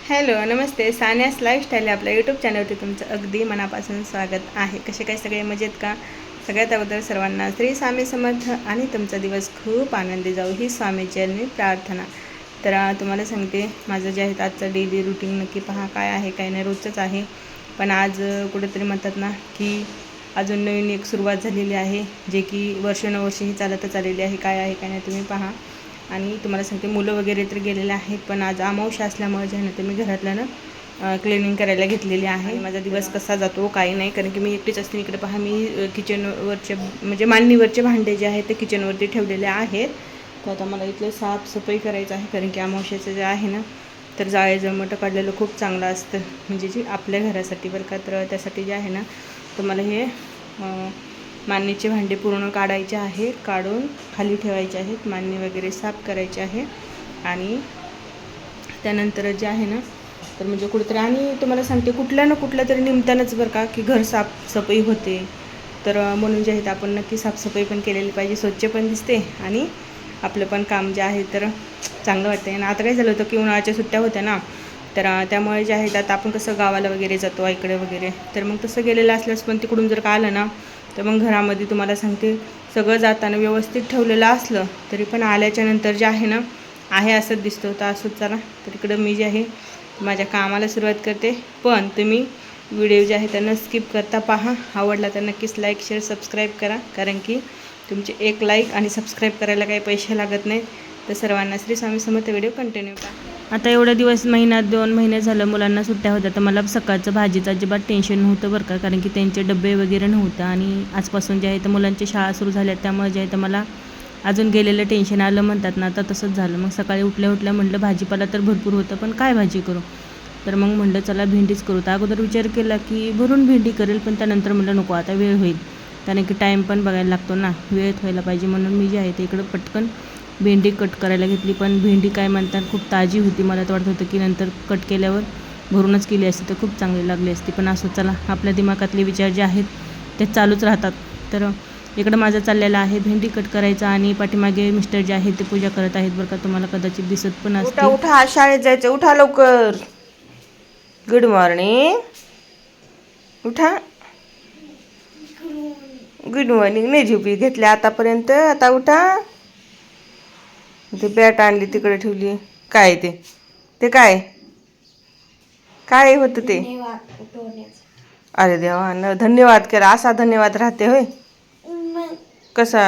Hello नमस्ते. सान्यास lifestyle आपल्या YouTube चॅनलवरती तुमचं अगदी मनापासून स्वागत आहे. कसे काय सगळे मजेत का? सगळ्यात अगोदर सर्वांना श्री स्वामी समर्थ आणि तुमचा दिवस खूप आनंदी जाऊ ही स्वामीचरणी प्रार्थना. तर तुम्हाला सांगते माझं जे आहे आजचं डेली रुटीन नक्की पहा काय आहे काय नाही, रोजचंच आहे. पण आज कुठेतरी म्हणतात ना की अजून नवीन एक सुरुवात झालेली आहे, जे की वर्षानुवर्षे ही चालतच आलेली आहे. काय आहे काय नाही तुम्ही पहा. आणि तुम्हाला सांगते मुलं वगैरे तर गेलेले आहेत, पण आज अमावस्या असल्यामुळे जे आहे ना ते मी घरातलं क्लिनिंग करायला घेतलेली आहे. माझा दिवस कसा जातो काही नाही, कारण की मी एकटीच असते. इकडे पहा मी किचनवरचे म्हणजे मांडणीवरचे भांडे जे आहेत ते किचनवरती ठेवलेले आहेत. तर आता मला इथलं साफसफाई करायचं आहे, कारण की अमावस्याचं जे आहे ना तर जाळे जळमटं काढलेलं खूप चांगलं असतं, म्हणजे जे आपल्या घरासाठी बरं का. तर त्यासाठी जे आहे ना तर मला हे मांडणीचे भांडे पूर्ण काढायचे आहे, काढून खाली ठेवायचे आहेत, मांडणी वगैरे साफ करायचे आहे. आणि त्यानंतर जे आहे ना तर म्हणजे कुठेतरी, आणि तुम्हाला सांगते कुठल्या ना कुठल्या तरी निमित्तानंच बरं का की घर साफसफाई होते. तर म्हणून जे आहे ते आपण नक्की साफसफाई पण केलेली पाहिजे, स्वच्छ पण दिसते आणि आपलं पण काम जे आहे तर चांगलं वाटतं. आणि आता काय झालं होतं की उन्हाळ्याच्या सुट्ट्या होत्या ना, तर त्यामुळे जे आहे आता आपण कसं गावाला वगैरे जातो आईकडे वगैरे, तर मग तसं गेलेलं असल्यास पण तिकडून जर का आलं ना तर मग घरामध्ये तुम्हाला सांगते सगळं जाताना व्यवस्थित ठेवलेलं असलं तरी पण आल्याच्या नंतर जे आहे ना आहे असंच दिसतं. तर असंच चला, तर इकडं मी जे आहे माझ्या कामाला सुरुवात करते. पण तुम्ही व्हिडिओ जे आहे त्यांना स्किप करता पहा. आवडला तर नक्कीच लाईक शेअर सबस्क्राईब करा, कारण की तुमचे एक लाईक आणि सबस्क्राईब करायला काही पैसे लागत नाहीत. तर सर्वांना श्री स्वामी समर्थ. व्हिडिओ कंटिन्यू करा. आता एवढे दिवस, महिना 2 महिने झालं मुलांना सुट्ट्या होत्या, तर मला सकाळचं भाजीचं अजिबात टेन्शन नव्हतं बरं का, कारण की त्यांचे डबे वगैरे नव्हतं. आणि आजपासून जे आहे तर मुलांची शाळा सुरू झाल्या, त्यामुळे जे आहे तर मला अजून गेलेलं टेन्शन आलं म्हणतात ना, तर तसंच झालं. मग सकाळी उठल्या म्हटलं भाजीपाला तर भरपूर होतं, पण काय भाजी करू. तर मग म्हटलं चला भेंडीच करू. तर अगोदर विचार केला की भरून भेंडी करेल, पण त्यानंतर म्हटलं नको, आता वेळ होईल, कारण की टाईम पण बघायला लागतो ना, वेळेत व्हायला पाहिजे. म्हणून मी जे आहे ते इकडं पटकन भेंडी कट करायला घेतली. पण भेंडी काय म्हणतात खूप ताजी होती. मला तर वाटत होतं की नंतर कट केल्यावर भरूनच केली असती तर खूप चांगली लागली असती. पण असं चला, आपल्या दिमागातले विचार जे आहेत ते चालूच राहतात. तर इकडं माझं चाललेलं आहे भेंडी कट करायचा, आणि पाठीमागे मिस्टर जे आहेत ते पूजा करत आहेत बरं का, तुम्हाला कदाचित दिसत पण असते. उठा उठा, शाळेत जायचं, उठा लवकर. Good morning. उठा. Good morning. नाही झोपी घेतल्या आतापर्यंत, आता उठा. ते बॅट आणली तिकडे ठेवली. काय ते काय काय होतं ते? अरे देवा, न धन्यवाद केला असा धन्यवाद राहते होय कसा?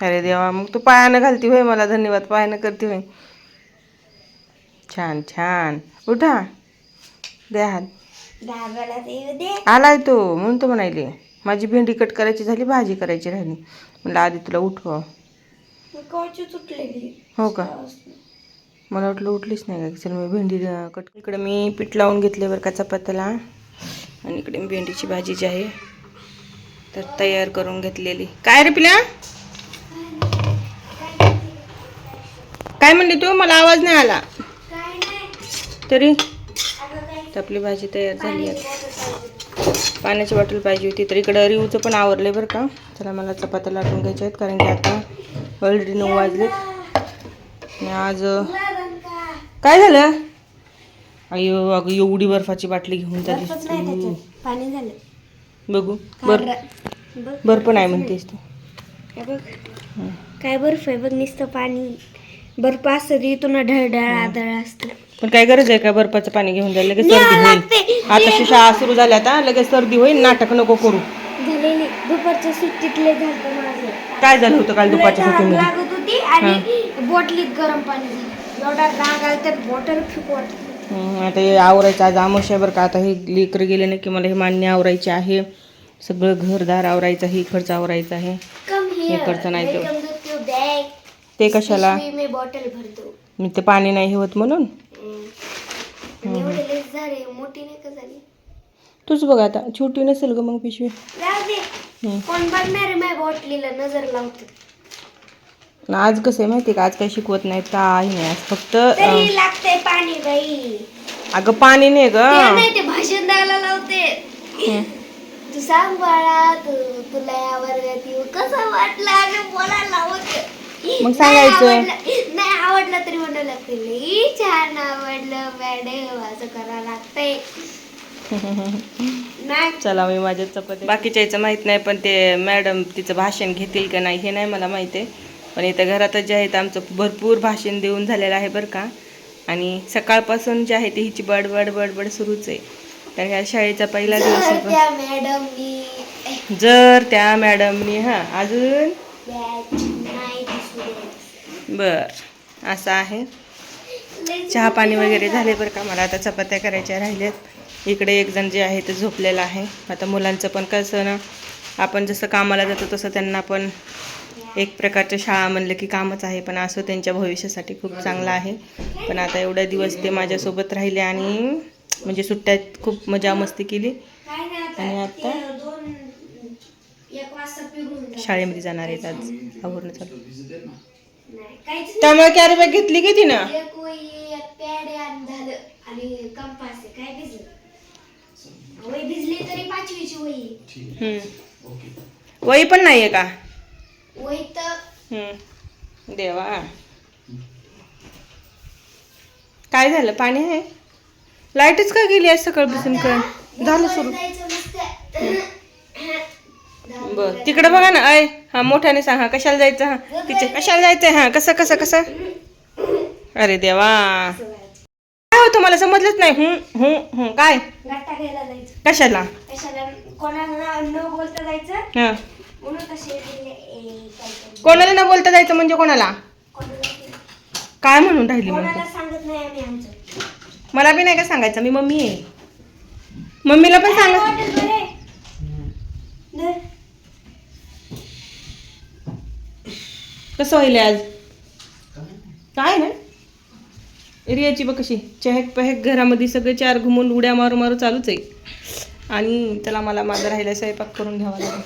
अरे देवा, मग तू पायानं घालती होय, मला धन्यवाद पायानं करते होय. छान छान. उठा, द्या हात. आलाय तो म्हणून तो म्हणायले माझी भेंडी कट करायची झाली, भाजी करायची राहिली. म्हणलं आधी तुला उठवा. हो का, मला वाटलं उठलीच नाही का. चल मी भेंडी कट. इकडे मी पीठ लावून घेतले बरं का चपात्याला, आणि इकडे मी भेंडीची भाजी जी आहे तर तयार करून घेतलेली. काय रे पिल्या, काय म्हणली तू? मला आवाज नाही आला तरी. आपली भाजी तयार झाली आहे. पाण्याची बॉटल पाहिजे होती. तर इकडं रिवचं पण आवरलं बरं का. चला, मला चपात्या लाटून घ्यायच्या आहेत, कारण की आता ऑलरेडी 9 वाजलेत. आणि आज काय झालं? अयो अगं, एवढी बर्फाची बाटली घेऊन झाली. पाणी झालं बघू. बर्फ नाही म्हणतेस तू. काय बर्फ आहे बघ, नुसतं पाणी. बर्फ असतं इथून ढळढळ आदळ असतं. पण काय गरज आहे का बर्फाचं पाणी घेऊन जायला? लगेच सर्दी होईल. आता शाळा सुरू झाल्या, आता लगेच सर्दी होईल. नाटक नको करू. झालेली दुपारच्या सुट्टीतले झालं माझं. काय झालं होतं काल दुपारच्या सुट्टीमध्ये? लागत होती आणि बॉटलीत गरम पाणी झालं. एवढा राग आला तर बॉटल फेकू वाटत. आता हे आवरायचं आज अमावस्या बरं का. आता हे लेकरं गेले ना की मला हे मान्य आवरायचे आहे. सगळं घरदार आवरायचं आहे, इकडचं आवरायचं आहे, इकडचं नाही. ते कशाला? मी बॉटल भरतो. मी ते पाणी नाही होत म्हणून. मोठी नाही का झाली? तूच बघ आता, छोटी नसेल ग मग पिशवी. कोण बघणार आहे माझ्या बॉटलीला नजर लावतो. आज कसं आहे माहिती का, आज काही शिकवत नाहीत काही नाही, आज फक्त लागतंय पाणी बाई. अगं पाणी नाही ग, ते भाषण द्यायला लावते. तू सांग बाळा, तुला या वर्गात येऊ कसं वाटलं? बोलायला लावत. मग सांगायचं. नाही आवडलं तरी म्हणावं लागतं लई छान आवडलं मॅडम असं करावं लागतंय. नाही चला मी माझ्या चपाती बाकीच्या याचं माहीत नाही, पण ते मॅडम तिचं भाषण घेतील का नाही हे नाही मला माहिती आहे. पण इथं घरातच जे आहे ते आमचं भरपूर भाषण देऊन झालेलं आहे बरं का. आणि सकाळपासून जे आहे ते हिची बडबड बडबड सुरूच आहे. तर ह्या शाळेचा पहिला दिवस आहे. त्या मॅडमनी जर त्या मॅडमनी हां अजून नाही दिसू बर असं आहे. चहा पाणी वगैरे झाले बरं का. मला आता चपात्या करायच्या राहिल्यात. इकडे एक जण जे आहे ते झोपलेलं आहे. आता मुलांचं पण कसं ना, आपण जसं कामाला जातो तसं त्यांना पण एक प्रकारचं शाळा म्हणलं की कामच आहे, पण असं त्यांच्या भविष्यासाठी खूप चांगलं आहे. पण आता एवढ्या दिवस ते माझ्यासोबत राहिले आणि म्हणजे सुट्ट्यात खूप मजा मस्ती केली. आणि आता शाळेमध्ये जाणार आहेत आज. आवरून चालू त्यामुळे कॅरी बॅग घेतली की तिनं. आणि कंपास काय भिजलं वही भिजली तरी 5वीची वही. वही पण नाहीये का वही तर देवा. काय झालं पाणी आहे. लाईटच का गेली आज सकाळपासून काय झालं सुरू. बर तिकडे बघा ना. अय हा मोठ्याने सांग. हा कशाला जायचं. हा तिचे कशाला जायचंय. हा कसं कसं कसं. अरे देवा काय होतं मला समजलंच नाही. काय गट्टा घ्यायला जायचं. कशाला कशाला कोणाला न बोलता जायचं हा म्हणून तसे कोणाला न बोलता जायचं म्हणजे कोणाला काय म्हणून राहिली मग. कोणाला सांगत नाही आम्ही आमचं. मला बी नाही का सांगायचं. मी मम्मी आहे. मम्मीला पण सांग. कसं होईल आज काय ना. रियाची बघ कशी चहक पहक घरामध्ये सगळे चार घुमून उड्या मारू मारू चालूच आहे. आणि त्याला मला माझा राहिला स्वयंपाक करून घ्यावा लागेल.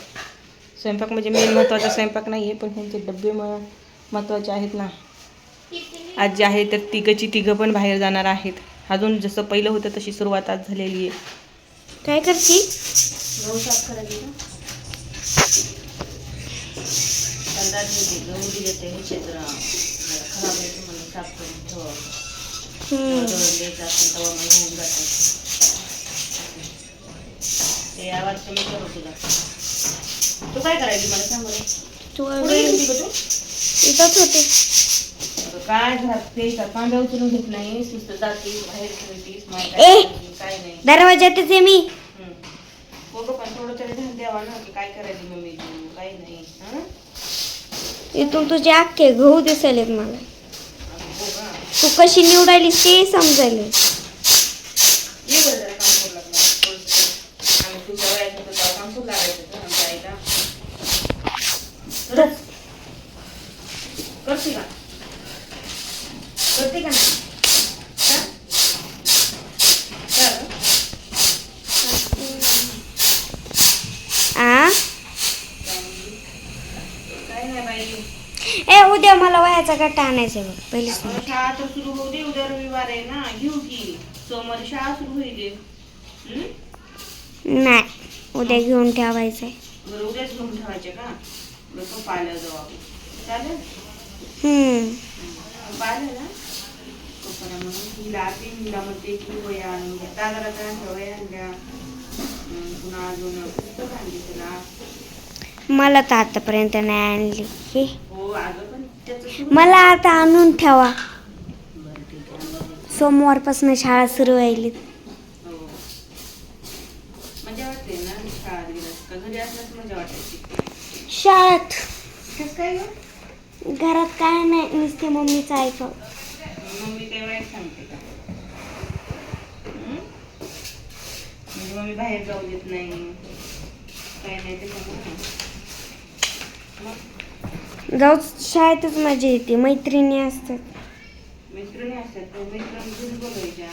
स्वयंपाक म्हणजे मेन महत्त्वाचा स्वयंपाक नाही आहे, पण ह्यांचे डबे महत्त्वाचे आहेत ना. आज जे आहे तर तिघं पण बाहेर जाणार आहेत. अजून जसं पहिलं होतं तशी सुरुवात आज झालेली आहे. काय करती. गहू साफ करायची ना. गहू दिले ते क्षेत्र खराब आहे म्हणून साफ करून ठेवावं. द्यायचं असेल तेव्हा मग होऊन जातं. ते आवाज कमी करू तुला. तू काय करायची मला सांग बरं. कुठे गेली तू. इथंच होते. काय घरात ते कांदा उचलून घेत नाही. सुस्त जाती बाहेर खेळतीस. काय नाही दरवाजातच आहे मी. हो पण थोडं तरी ध्यान द्यावा ना की काय करायची मम्मी तू काही नाही. इथून तुझे अख्खे गहू दिसायलेत मला. तू कशी निवडायली ते समजायला. करते का करते का नाही. काय नाही बाई. ए उद्या मला वह्याचा गट्टा आणायचा बघ पहिले. शाळा तर सुरू होऊ दे. उद्या रविवार आहे ना. घेऊ की सोमवारी शाळा सुरू होईल. नाही उद्या घेऊन ठेवायचंय. बरं उद्याच घेऊन ठेवायचे का. बरं पाहिलं जाऊ आपण. चालेल पाहिलं ना. म्हणून हिला हिला म्हणते की वया आणून घ्या. दादाला वया आणल्या. पुन्हा अजून पुस्तक आणली तुला. मला तर आतापर्यंत नाही आणली. हो अगं पण त्याचं मला आता आणून ठेवा. सोमवारपासून शाळा सुरू व्हायली. मजा वाटते ना शाळेत गेल्यास का घरी असल्यास मजा वाटायची. शाळेत कसं काय घरात काय नाही नुसते मम्मीचं ऐकावं. मम्मी काही वाईट सांगते का. म्हणजे मम्मी बाहेर जाऊ देत नाही काही नाही ते जाऊ शाळेतच मजा येते. मैत्रिणी असतात. मैत्रिणी असतात मैत्रिणी घरी बोलवायच्या.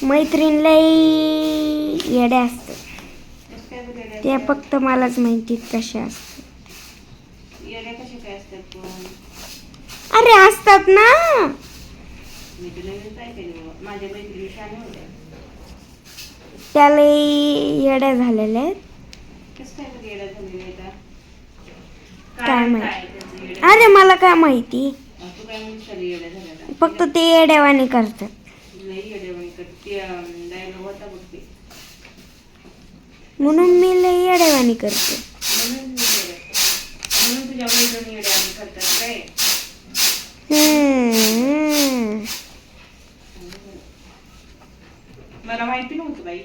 मैत्रीण लई येड्या असतात. कसं काय बघायला त्या फक्त मलाच माहिती कशा असतात. येड्या कशा काय असतात पण. अरे असतात ना. मी तुला काय केलं माझ्या मैत्रिणी शाळे होत्या. त्या लई येड्या झालेल्या आहेत. कसं काय बघ येड्या झालेल्या आहेत. काय माहिती. काय त्याचं येडं? अरे मला काय माहिती, तू काय म्हणशील येड्या झाल्याला? फक्त ते येड्यावानी करतात. लई येड्यावानी करते. ते डायलॉग होता बघ ते. म्हणून मी लय येड्यावानी करते. म्हणून तुझ्या मैत्रिणी येड्यावानी करतात काय? हम्म. मला माहिती नव्हतं बाई.